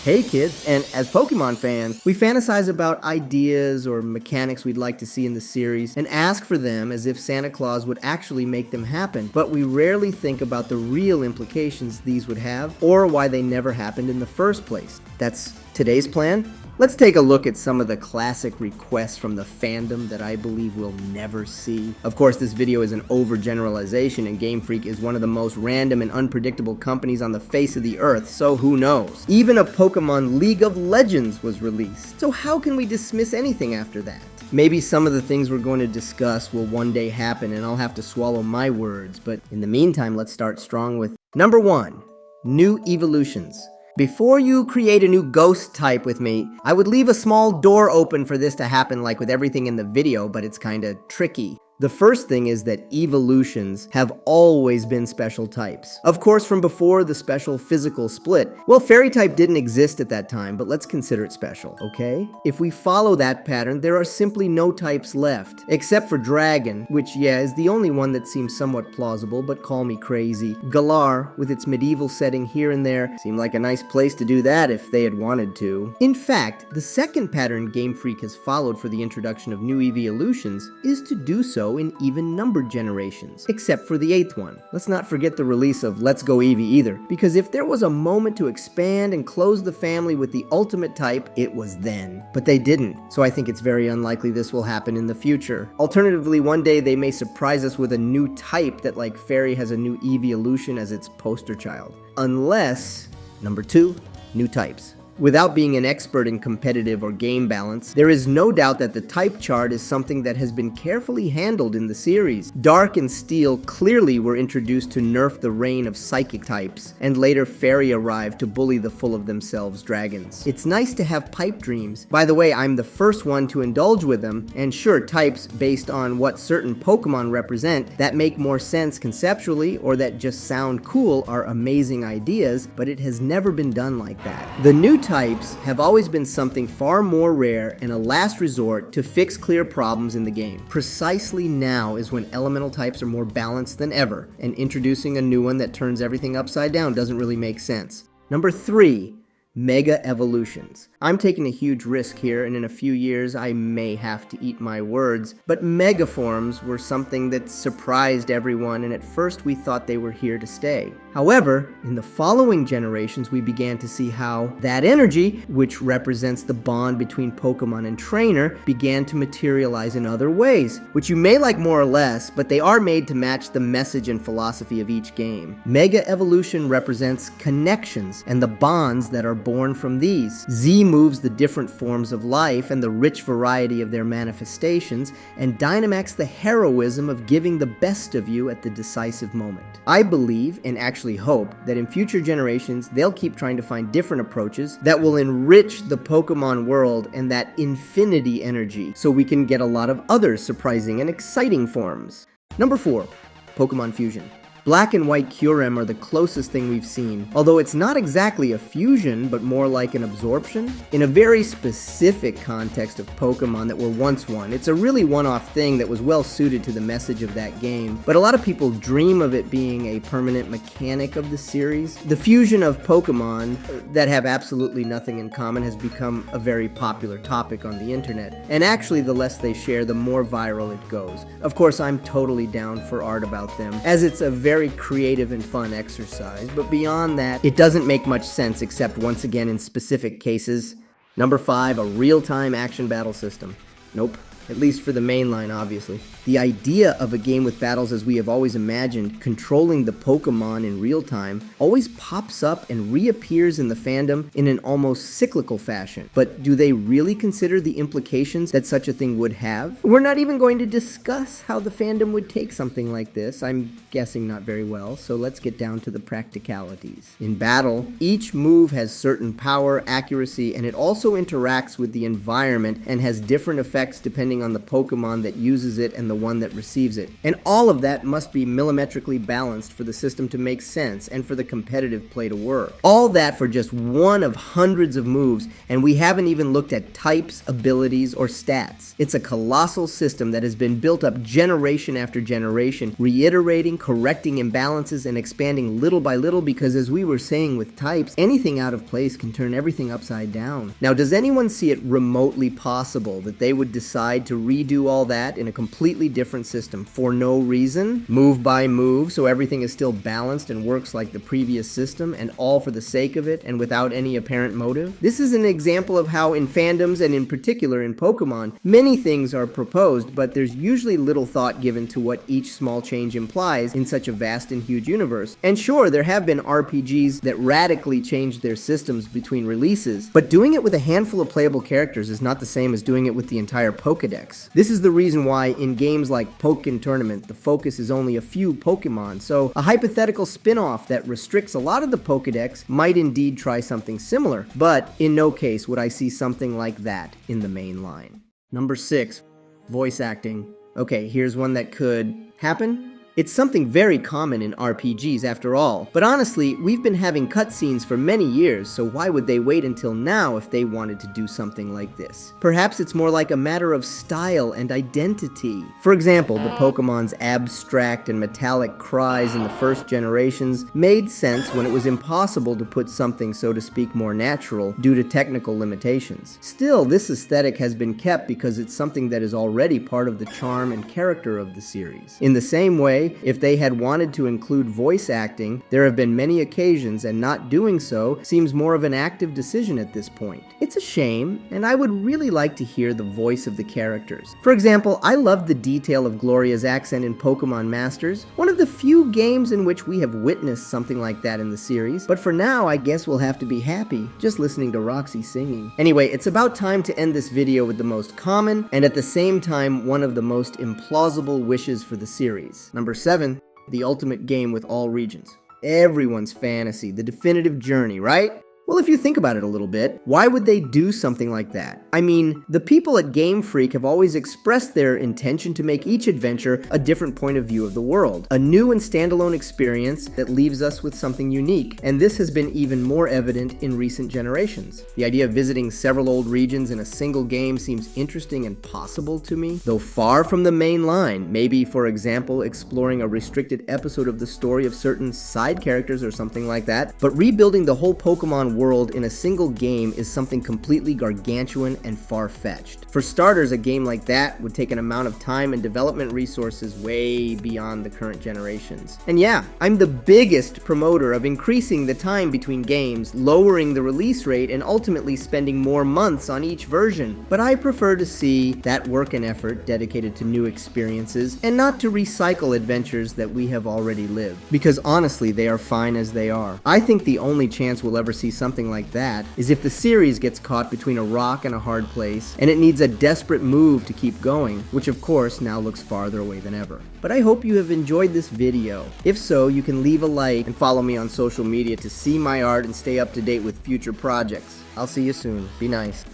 Hey kids, and as Pokemon fans, we fantasize about ideas or mechanics we'd like to see in the series and ask for them as if Santa Claus would actually make them happen, but we rarely think about the real implications these would have or why they never happened in the first place. That's today's plan. Let's take a look at some of the classic requests from the fandom that I believe we'll never see. Of course, this video is an overgeneralization, and Game Freak is one of the most random and unpredictable companies on the face of the earth, so who knows? Even a Pokemon League of Legends was released, so how can we dismiss anything after that? Maybe some of the things we're going to discuss will one day happen and I'll have to swallow my words, but in the meantime, let's start strong with number 1, new evolutions. Before you create a new ghost type with me, I would leave a small door open for this to happen like with everything in the video, but it's kinda tricky. The first thing is that evolutions have always been special types. Of course, from before the special physical split. Well, fairy type didn't exist at that time, but let's consider it special, okay? If we follow that pattern, there are simply no types left, except for dragon, which, yeah, is the only one that seems somewhat plausible, but call me crazy. Galar, with its medieval setting here and there, seemed like a nice place to do that if they had wanted to. In fact, the second pattern Game Freak has followed for the introduction of new evolutions is to do so in even-numbered generations, except for the 8th one. Let's not forget the release of Let's Go Eevee either, because if there was a moment to expand and close the family with the ultimate type, it was then. But they didn't, so I think it's very unlikely this will happen in the future. Alternatively, one day they may surprise us with a new type that, like Fairy, has a new evolution as its poster child. Unless, number 2, new types. Without being an expert in competitive or game balance, there is no doubt that the type chart is something that has been carefully handled in the series. Dark and Steel clearly were introduced to nerf the reign of psychic types, and later Fairy arrived to bully the full of themselves dragons. It's nice to have pipe dreams. By the way, I'm the first one to indulge with them, and sure, types based on what certain Pokemon represent that make more sense conceptually or that just sound cool are amazing ideas, but it has never been done like that. The new types have always been something far more rare and a last resort to fix clear problems in the game. Precisely now is when elemental types are more balanced than ever, and introducing a new one that turns everything upside down doesn't really make sense. Number 3, Mega Evolutions. I'm taking a huge risk here, and in a few years I may have to eat my words, but Mega Forms were something that surprised everyone, and at first we thought they were here to stay. However, in the following generations we began to see how that energy, which represents the bond between Pokemon and trainer, began to materialize in other ways, which you may like more or less, but they are made to match the message and philosophy of each game. Mega Evolution represents connections and the bonds that are born from these. Z moves the different forms of life and the rich variety of their manifestations, and Dynamax the heroism of giving the best of you at the decisive moment. I believe, and actually hope, that in future generations they'll keep trying to find different approaches that will enrich the Pokemon world and that infinity energy, so we can get a lot of other surprising and exciting forms. Number 4, Pokemon Fusion. Black and White Kyurem are the closest thing we've seen, although it's not exactly a fusion, but more like an absorption. In a very specific context of Pokemon that were once one, it's a really one-off thing that was well suited to the message of that game, but a lot of people dream of it being a permanent mechanic of the series. The fusion of Pokemon that have absolutely nothing in common has become a very popular topic on the internet, and actually the less they share, the more viral it goes. Of course, I'm totally down for art about them, as it's a very creative and fun exercise, but beyond that, it doesn't make much sense except once again in specific cases. Number 5, a real-time action battle system. Nope. At least for the mainline, obviously. The idea of a game with battles as we have always imagined, controlling the Pokemon in real time, always pops up and reappears in the fandom in an almost cyclical fashion. But do they really consider the implications that such a thing would have? We're not even going to discuss how the fandom would take something like this. I'm guessing not very well, so let's get down to the practicalities. In battle, each move has certain power, accuracy, and it also interacts with the environment and has different effects depending depending on the Pokemon that uses it and the one that receives it. And all of that must be millimetrically balanced for the system to make sense and for the competitive play to work. All that for just one of hundreds of moves, and we haven't even looked at types, abilities, or stats. It's a colossal system that has been built up generation after generation, reiterating, correcting imbalances, and expanding little by little because, as we were saying with types, anything out of place can turn everything upside down. Now, does anyone see it remotely possible that they would decide to redo all that in a completely different system for no reason? Move by move, so everything is still balanced and works like the previous system, and all for the sake of it and without any apparent motive? This is an example of how in fandoms, and in particular in Pokemon, many things are proposed, but there's usually little thought given to what each small change implies in such a vast and huge universe. And sure, there have been RPGs that radically changed their systems between releases, but doing it with a handful of playable characters is not the same as doing it with the entire Pokédex. This is the reason why in games like Pokken Tournament, the focus is only a few Pokemon, so a hypothetical spin-off that restricts a lot of the Pokédex might indeed try something similar, but in no case would I see something like that in the main line. Number 6, voice acting. Okay, here's one that could happen. It's something very common in RPGs after all, but honestly, we've been having cutscenes for many years, so why would they wait until now if they wanted to do something like this? Perhaps it's more like a matter of style and identity. For example, the Pokemon's abstract and metallic cries in the first generations made sense when it was impossible to put something, so to speak, more natural due to technical limitations. Still, this aesthetic has been kept because it's something that is already part of the charm and character of the series. In the same way, if they had wanted to include voice acting, there have been many occasions, and not doing so seems more of an active decision at this point. It's a shame, and I would really like to hear the voice of the characters. For example, I loved the detail of Gloria's accent in Pokemon Masters, one of the few games in which we have witnessed something like that in the series, but for now I guess we'll have to be happy just listening to Roxy singing. Anyway, it's about time to end this video with the most common, and at the same time one of the most implausible wishes for the series. Number 7, the ultimate game with all regions. Everyone's fantasy, the definitive journey, right? Well, if you think about it a little bit, why would they do something like that? I mean, the people at Game Freak have always expressed their intention to make each adventure a different point of view of the world, a new and standalone experience that leaves us with something unique, and this has been even more evident in recent generations. The idea of visiting several old regions in a single game seems interesting and possible to me, though far from the main line. Maybe, for example, exploring a restricted episode of the story of certain side characters or something like that, but rebuilding the whole Pokemon world in a single game is something completely gargantuan and far-fetched. For starters, a game like that would take an amount of time and development resources way beyond the current generations. And yeah, I'm the biggest promoter of increasing the time between games, lowering the release rate, and ultimately spending more months on each version. But I prefer to see that work and effort dedicated to new experiences and not to recycle adventures that we have already lived. Because honestly, they are fine as they are. I think the only chance we'll ever see something like that is if the series gets caught between a rock and a hard place, and it needs a desperate move to keep going, which of course now looks farther away than ever. But I hope you have enjoyed this video. If so, you can leave a like and follow me on social media to see my art and stay up to date with future projects. I'll see you soon. Be nice.